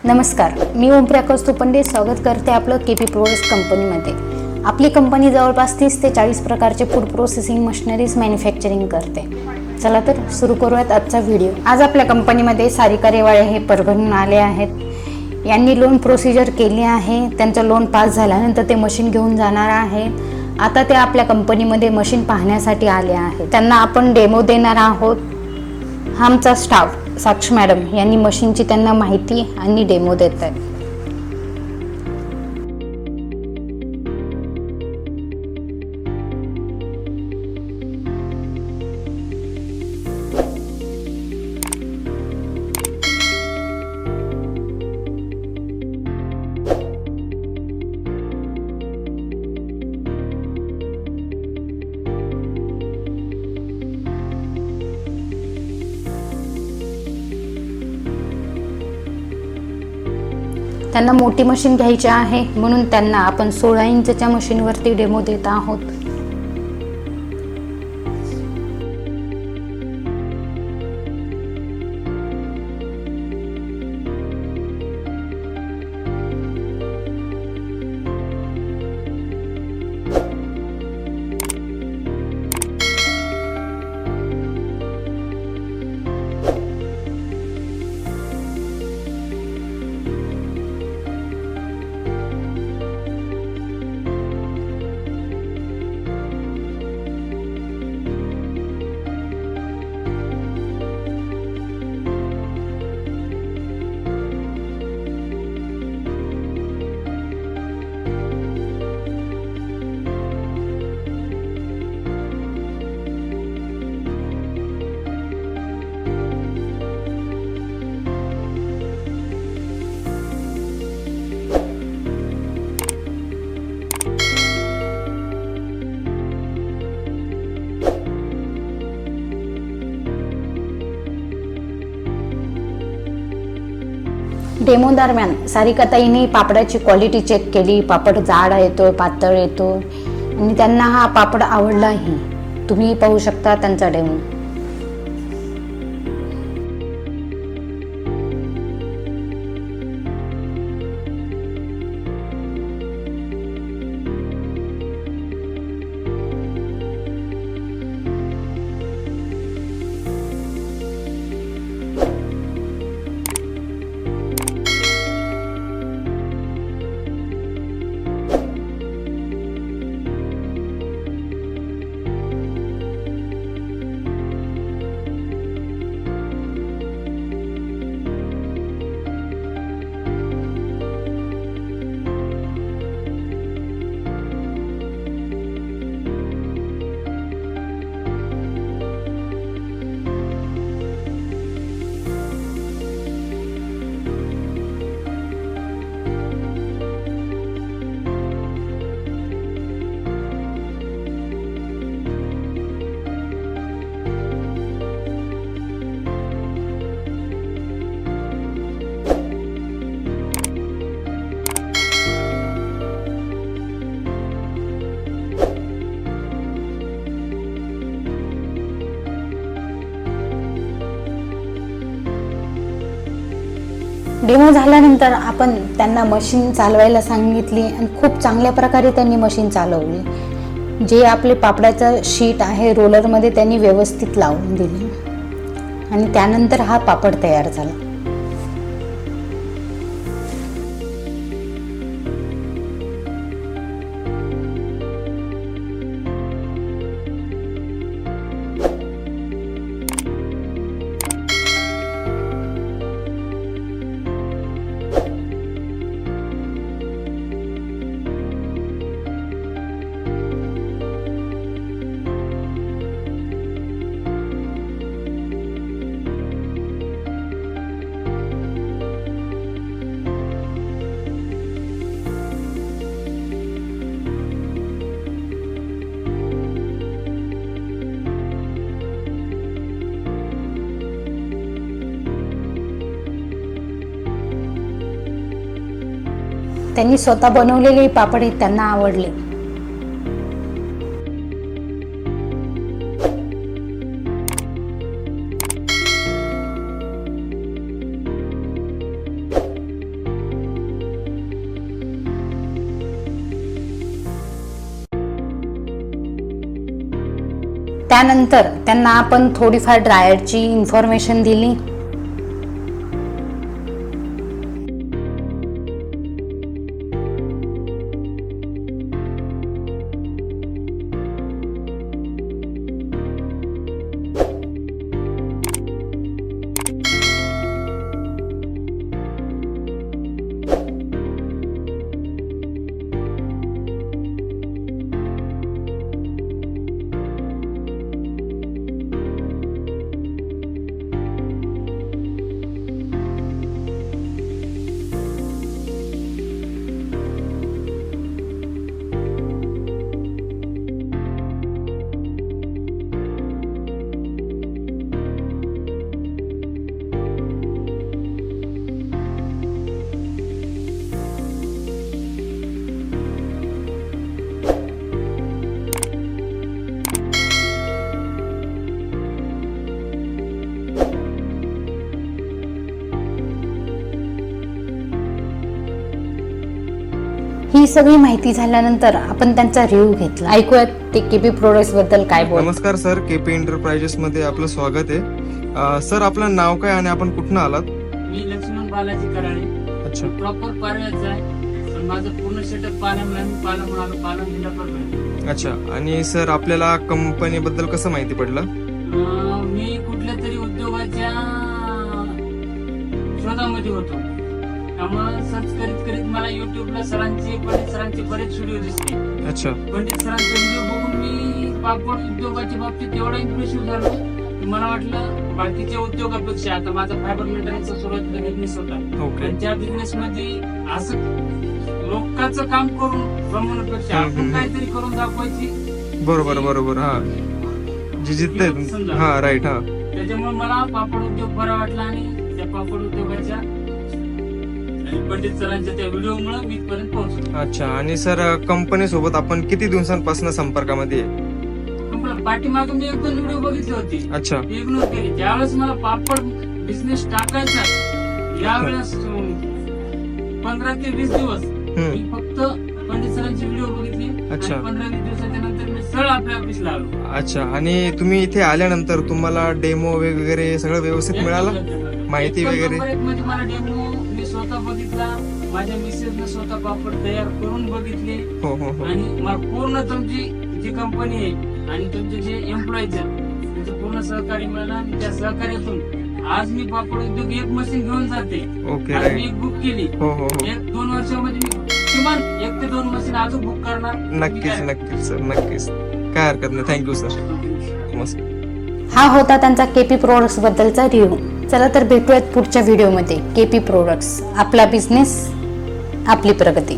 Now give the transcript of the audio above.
नमस्कार, मी ओमप्रकाश तुपंडे स्वागत करते आपलं केपी प्रोडक्ट्स कंपनीमध्ये। आपली कंपनी जवळपास 30 ते 40 प्रकारचे फूड प्रोसेसिंग मशिनरीज मॅन्युफॅक्चरिंग करते। चला तर सुरू करूयात आजचा व्हिडिओ। आज आपल्या कंपनीमध्ये सारिका रेवाळे हे परभणीहून आले आहेत। यांनी लोन प्रोसिजर केली आहे। त्यांचं लोन पास झाल्यानंतर ते मशीन घेऊन जाणार आहे। आता ते आपल्या कंपनीमध्ये मशीन पाहण्यासाठी आले आहेत। त्यांना आपण डेमो देणार आहोत। हा आमचा स्टाफ साक्ष मॅडम यांनी मशीनची त्यांना माहिती आणि डेमो देत आहेत। त्यांना मोठी मशीन घ्यायची आहे म्हणून त्यांना आपण 16 इंचच्या मशीनवरती डेमो देत आहोत। डेमो दरम्यान सारिकाताईंनी पापडाची क्वालिटी चेक केली। पापड जाड येतो, पातळ येतो आणि त्यांना हा पापड आवडलाही। तुम्ही पाहू शकता त्यांचा डेमो। डेमो झाल्यानंतर आपण त्यांना मशीन चालवायला सांगितली आणि खूप चांगल्या प्रकारे त्यांनी मशीन चालवली। जे आपले पापडाचं शीट आहे रोलरमध्ये त्यांनी व्यवस्थित लावून दिले आणि त्यानंतर हा पापड तयार झाला। त्यांनी स्वतः बनवलेले पापड हे त्यांना आवडले। त्यानंतर त्यांना आपण थोडीफार ड्रायरची इन्फॉर्मेशन दिली. ही सगळी माहिती झाल्यानंतर आपण त्यांचा रिव्ह्यू घेतला. ऐकूयात ते केपी प्रोडक्ट्स बद्दल काय बोल. नमस्कार सर, केपी एंटरप्राइजेस मध्ये आपलं स्वागत आहे. सर, आपलं नाव काय आणि आपण कुठून आलात? मी लक्ष्मण बालाजी कराळे. अच्छा. प्रॉपर पारव्याचा आहे, पण माझं पूर्ण सेटअप पालमला, मी पालम आलो, पालम जिल्हा परभणी. अच्छा. आणि सर, आपल्याला कंपनी बद्दल कसं माहिती पडलं? मी कुठल्या तरी उद्योगाच्या शोधामध्ये होतो, त्यामुळे सर्च करीत करीत मला युट्यूबला पंडित सरांचे बरेच व्हिडिओ दिसले. अच्छा. पंडित सरांचे व्हिडिओ बघून मी पापड उद्योगाच्या बाबतीत एवढा इम्प्रेसिव्ह झालो की मला वाटलं बाकीच्या उद्योगापेक्षा, आता माझा फायबर मेटरचा सुरुवातीला बिझनेस होता, ओके. आणि त्या बिझनेस मध्ये असं लोकांचं काम करून प्रमाणापेक्षा आपण काहीतरी करून दाखवायची. बरोबर. हा, जी जिद्द समजा. हा, राईट. हा. त्याच्यामुळे मला पापड उद्योग बरा वाटला आणि त्या पापड उद्योगाच्या आणि पंडित सरांच्या त्या व्हिडिओमुळे मी इथपर्यंत पोहोचलो. अच्छा. आणि सर, कंपनी सोबत आपण किती दिवसांपासून संपर्कामध्ये आहे? पाठीमागे मी एक दोन व्हिडिओ बघितले होते, अच्छा. इग्नोर केले. ज्यावेळेस मला पापड बिझनेस टाकायचा, यावेळेस 15 ते 20 दिवस मी फक्त पंडित सरांचे व्हिडिओ बघितले. अच्छा. 15-20 दिवसाच्या नंतर मी सरळ आपल्या ऑफिसला आलो. अच्छा. आणि तुम्ही इथे आल्यानंतर तुम्हाला डेमो वगैरे सगळं व्यवस्थित मिळालं? माहिती वगैरे? म्हणजे मला डेमो मी स्वतः बघितला, माझ्या मिसेसने स्वतः पापड तयार करून बघितले. हो. आणि मला पूर्ण तुमची जी कंपनी आहे आणि तुमचे जे एम्प्लॉईज आहेत त्यांचं पूर्ण सहकार्य मिळालं, आणि त्या सहकार्यातून आज मी पापड उद्योग एक मशीन घेऊन जाते. ओके. आज मी राईट. एक बुक केली. हो. 1-2 वर्षामध्ये मी किमान 1 ते 2 मशीन अजून बुक करणार. नक्कीच सर, नक्कीच. काय हरकत नाही. Thank you sir. मस्त. हा होता त्यांचा केपी प्रोडक्ट्स बद्दलचा रिव्ह्यू. चला तर भेटूयात पुढच्या व्हिडिओमध्ये. केपी प्रोडक्ट्स, आपला बिझनेस, आपली प्रगती.